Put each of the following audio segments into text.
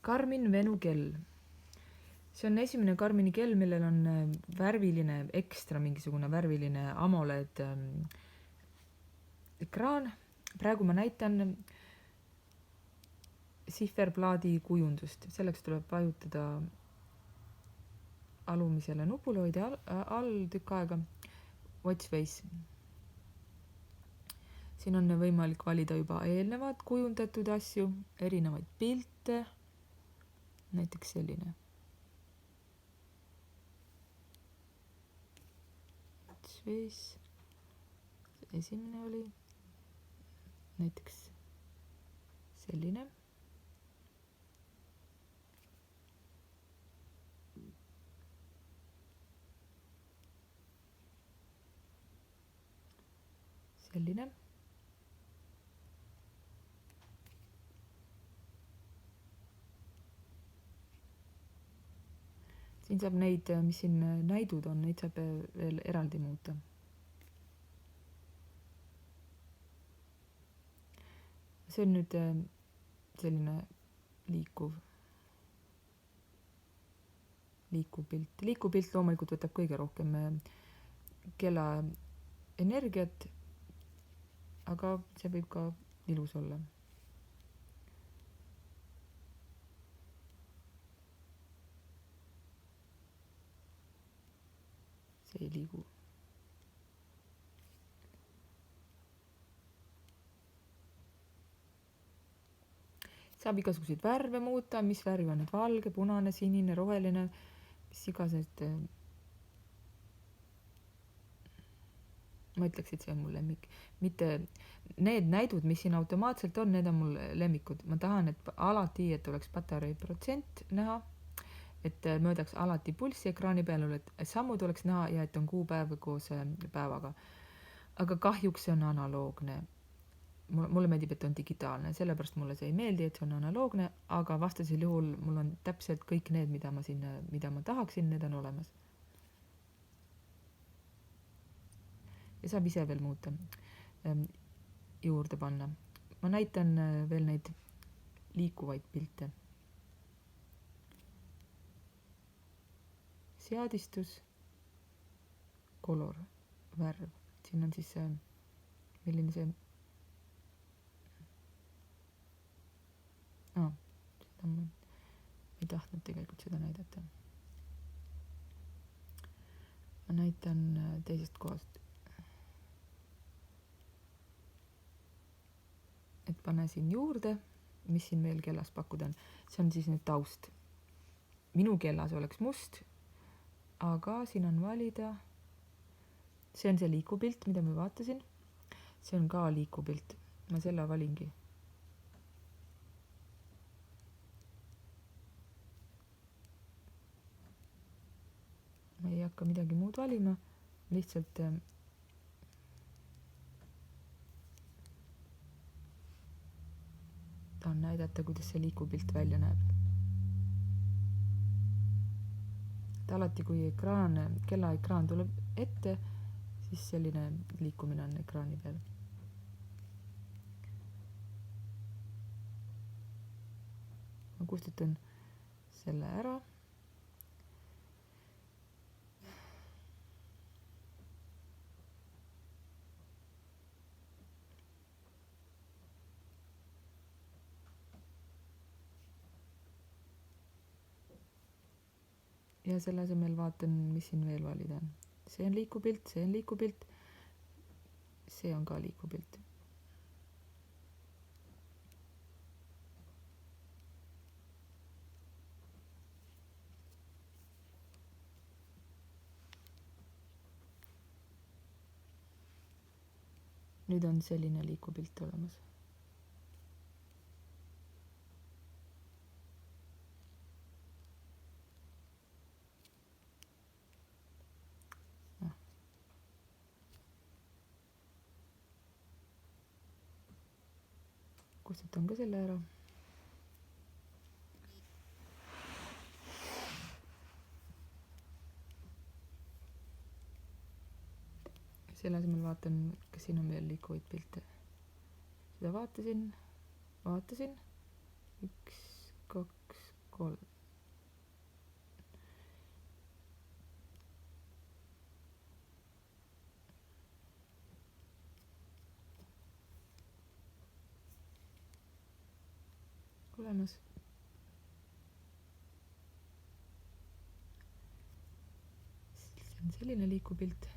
Garmin Venu kell. See on esimene Garmini kell, millel on värviline, ekstra mingisugune värviline AMOLED ekraan. Praegu ma näitan sihverplaadi kujundust. Selleks tuleb vajutada alumisele nupule, hoida all tükk aega Watch Face. Siin on võimalik valida juba eelnevad kujundatud asju, erinevaid pilte, näiteks selline. Watch Face, esimene oli näiteks selline. Selline. Siin saab neid, mis siin näidud on, neid saab veel eraldi muuta. See on nüüd selline liikuv pilt. Liikuv pilt loomulikult võtab kõige rohkem kella energiat, aga see võib ka ilus olla. See ei liigu. Saab igasuguseid värve muuta, mis värv on nüüd valge, punane, sinine, roheline, mis igased. Ma ütleks, et see on mul lemmik. Mitte need näidud, mis siin automaatselt on, need on mul lemmikud. Ma tahan, et alati, et oleks patarei protsent näha, et möödaks alati pulssi ekraani peal, et sammud oleks näha ja et on kuupäev koos päevaga. Aga kahjuks see on analoogne. Mulle meeldib, et on digitaalne, sellepärast mulle see ei meeldi, et see on analoogne, aga vastasel juhul mul on täpselt kõik need, mida ma tahaksin, need on olemas. Ja saab ise veel muuta, juurde panna. Ma näitan veel neid liikuvaid pilte. Seadistus, color, värv. Siin on siis milline see seda ma ei tahtnud tegelikult seda näidata. Ma näitan teisest kohast. Et pane siin juurde, mis siin veel kellas pakkuda on. See on siis nüüd taust. Minu kellas oleks must, aga siin on valida. See on see liikupilt, mida ma vaatasin. See on ka liikupilt. Ma selle valingi. Ma ei hakka midagi muud valima, lihtsalt tahan näidata, kuidas see liikupilt välja näeb. Et alati, kui kella ekraan tuleb ette, siis selline liikumine on ekraani peal. Ma kustutan selle ära. Ja selle asemel vaatan, mis siin veel valida on. See on liikupilt, see on liikupilt. See on ka liikupilt. Nüüd on selline liikupilt olemas. Kustutan ka selle ära. Selle asemel vaatan, kas siin on veel liikuvaid pilte. Seda vaatasin. 1, 2, 3. olemas. See on selline liikuv pilt.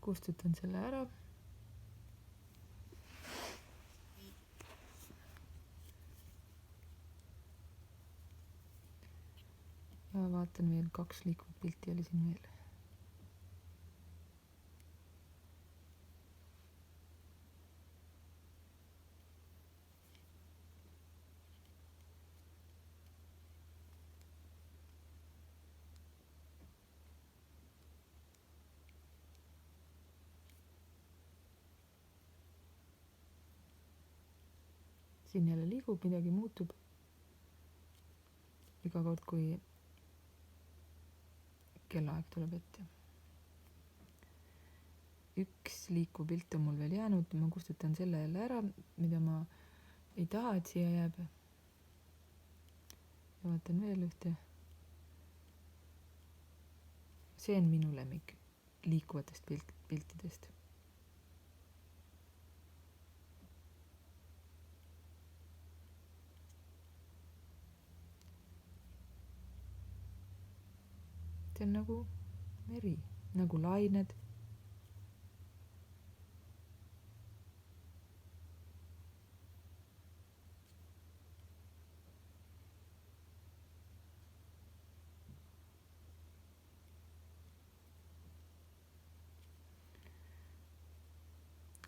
Kustutan selle ära. Ja vaatan veel 2 liikuvat pilti oli siin veel. Siin jälle liigub, midagi muutub. Iga kord, kui kellaaeg tuleb ette. 1 liikuv pilt on mul veel jäänud, ma kustutan selle jälle ära, mida ma ei taha, et siia jääb. Ja vaatan veel ühte. See on minu lemmik liikuvatest piltidest. See on nagu meri, nagu lained.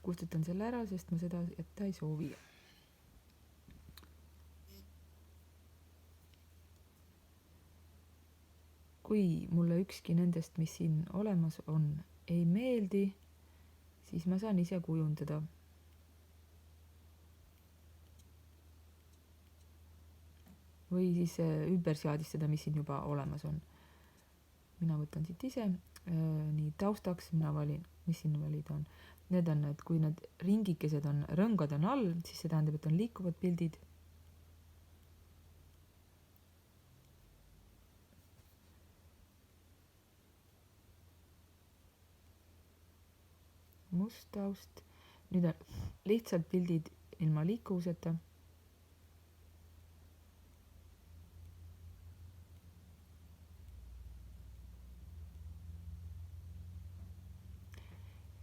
Kustutan selle ära, sest ma seda jätta ei soovi. Kui mulle ükski nendest, mis siin olemas on, ei meeldi, siis ma saan ise kujundada. Või siis ümber seadistada, mis siin juba olemas on. Mina võtan siit ise nii taustaks, mina valin, mis siin valida on. Need on, et kui need ringikesed on, rõngad on all, siis see tähendab, et on liikuvad pildid. Must taust. Nüüd on lihtsalt pildid ilma liikuvuseta.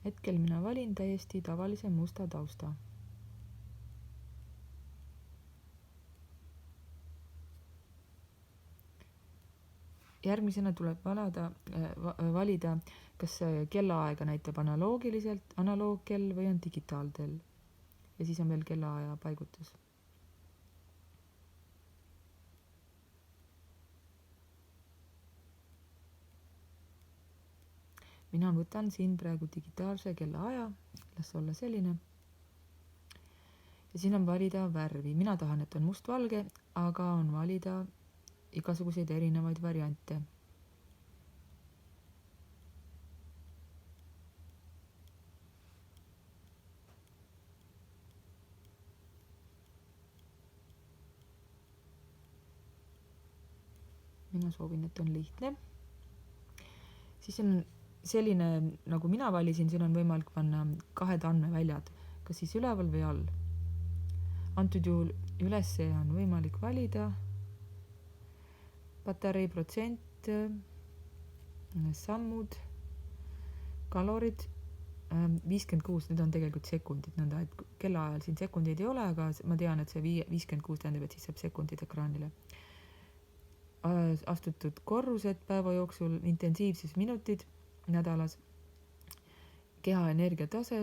Hetkel mina valin täiesti tavalise musta tausta. Järgmisena tuleb valida, kas kellaaega näitab analoogkell või on digitaaltell. Ja siis on veel kellaaja paigutus. Mina võtan siin praegu digitaalse kellaaja, las olla selline. Ja siin on valida värvi. Mina tahan, et on mustvalge, aga on valida igasuguseid erinevaid variante. Mina soovin, et on lihtne. Siis on selline, nagu mina valisin, siin on võimalik panna 2 andmeväljad, kas siis üleval või all. Antud juhul üles on võimalik valida patarei protsent, sammud, kalorid, 56, need on tegelikult sekundid, nõnda, et kellaajal siin sekundid ei ole, aga ma tean, et see 56 tähendab, et siis saab sekundid ekraanile. Astutud korrused päeva jooksul, intensiivsus minutid nädalas, keha energiatase,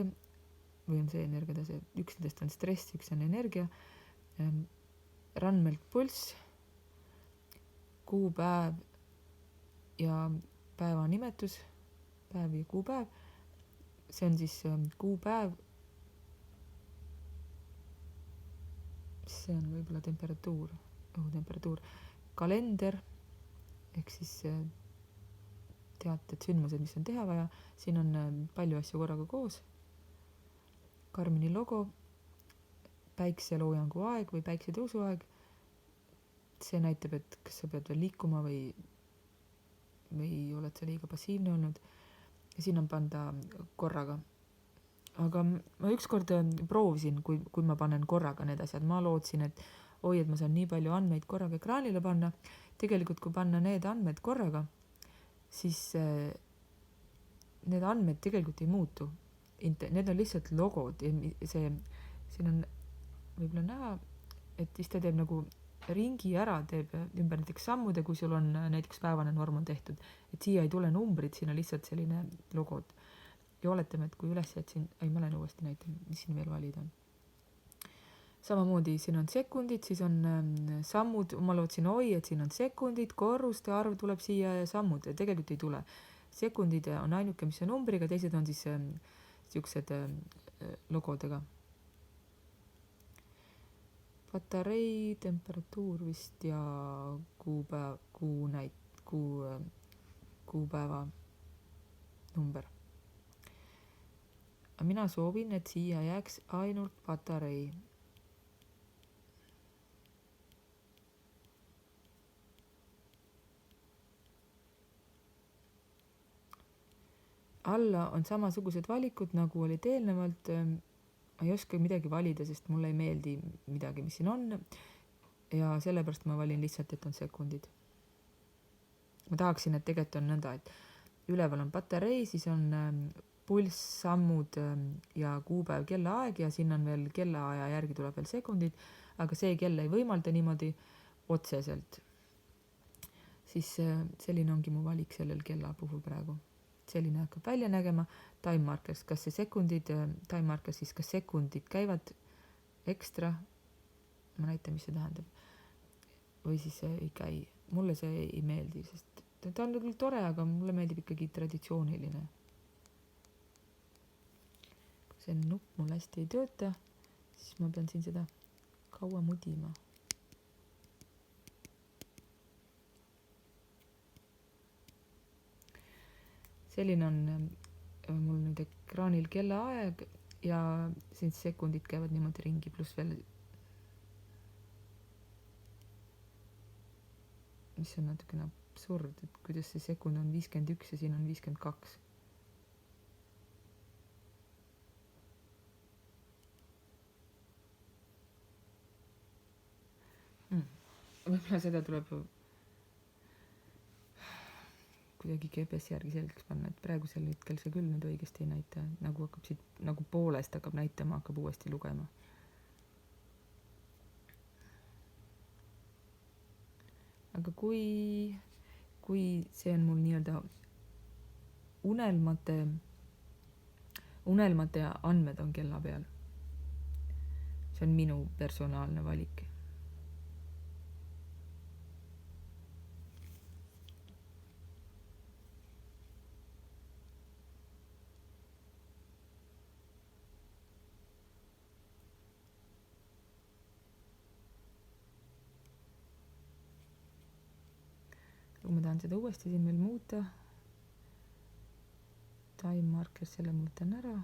või on see energiatase, üks nendest on stress, üks on energia, randmelk pulss, kuupäev ja päeva nimetus, päev ja kuupäev, see on siis kuupäev, see on võib-olla temperatuur, õhutemperatuur, kalender, ehk siis teated, sündmused, mis on teha vaja. Siin on palju asju korraga koos. Karmini logo, päikseloojangu aeg või päiksetõusu aeg. See näitab, et kas sa pead veel liikuma või oled sa liiga passiivne olnud. Ja siin on panda korraga. Aga ma ükskord proovisin, kui ma panen korraga need asjad. Ma lootsin, et ma saan nii palju andmeid korraga ekraanile panna. Tegelikult, kui panna need andmed korraga, siis need andmed tegelikult ei muutu. Need on lihtsalt logod ja siin on võib-olla näha, et siis ta teeb nagu ringi ära, teeb ümber näiteks sammude, kui sul on näiteks päevane norm on tehtud. Et siia ei tule numbrid, siin on lihtsalt selline logod. Ja oletame, et kui üles jätsin, ma lähen uuesti näitan, mis siin veel valida on. Samamoodi siin on sekundid, siis on sammud, ma lootsin, et siin on sekundid, korruste arv tuleb siia ja sammud, ja tegelikult ei tule. Sekundid on ainuke, mis on numbriga, teised on siis siuksed logodega. Patarei, temperatuur vist ja kuupäeva number. Mina soovin, et siia jääks ainult patarei. Alla on samasugused valikud, nagu olid eelnevalt. Ma ei oska midagi valida, sest mulle ei meeldi midagi, mis siin on. Ja sellepärast ma valin lihtsalt, et on sekundid. Ma tahaksin, et tegelikult on nõnda, et üleval on patarei, siis on pulss, sammud ja kuupäev, kellaaeg ja siin on veel kellaaja järgi tuleb veel sekundid, aga see kell ei võimalda niimoodi otseselt. Siis selline ongi mu valik sellel kella puhul praegu. Selline hakkab välja nägema. Time markers, kas see sekundid, time markers siis kas sekundid käivad ekstra, ma näitan, mis see tähendab, või siis see ei käi. Mulle see ei meeldi, sest ta on küll tore, aga mulle meeldib ikkagi traditsiooniline. Kui see nupp mul hästi ei tööta, siis ma pean siin seda kaua mudima. Selline on mul nüüd ekraanil kellaaeg ja siin sekundid käivad niimoodi ringi, pluss veel, mis on natukene absurd, et kuidas see sekund on 51 ja siin on 52. Võib-olla seda tuleb kuidagi GPS järgi selgeks panna, et praegusel hetkel see küll nüüd õigesti ei näita, nagu hakkab siit, nagu poolest hakkab näitama, hakkab uuesti lugema. Aga kui see on mul nii-öelda unelmate andmed on kella peal, see on minu personaalne valik. Kui ma tahan seda uuesti siin veel muuta, time marker, selle muutan ära.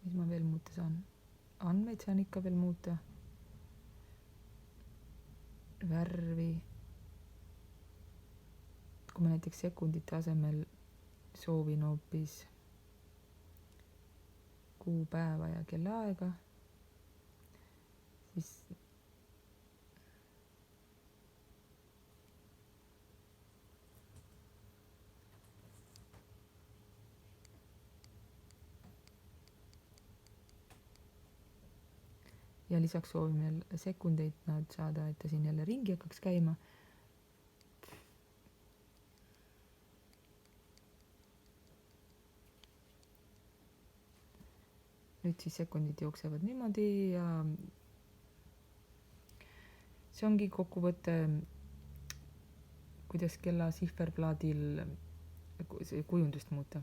Mis ma veel muuta saan? Andmeid saan ikka veel muuta. Värvi. Kui ma näiteks sekundite asemel soovin hoopis kuupäeva ja kellaaega, siis ja lisaks soovime veel sekundeid saada, et ta siin jälle ringi hakkaks käima. Nüüd siis sekundid jooksevad niimoodi ja see ongi kokkuvõte, kuidas kella sihverplaadil kujundust muuta.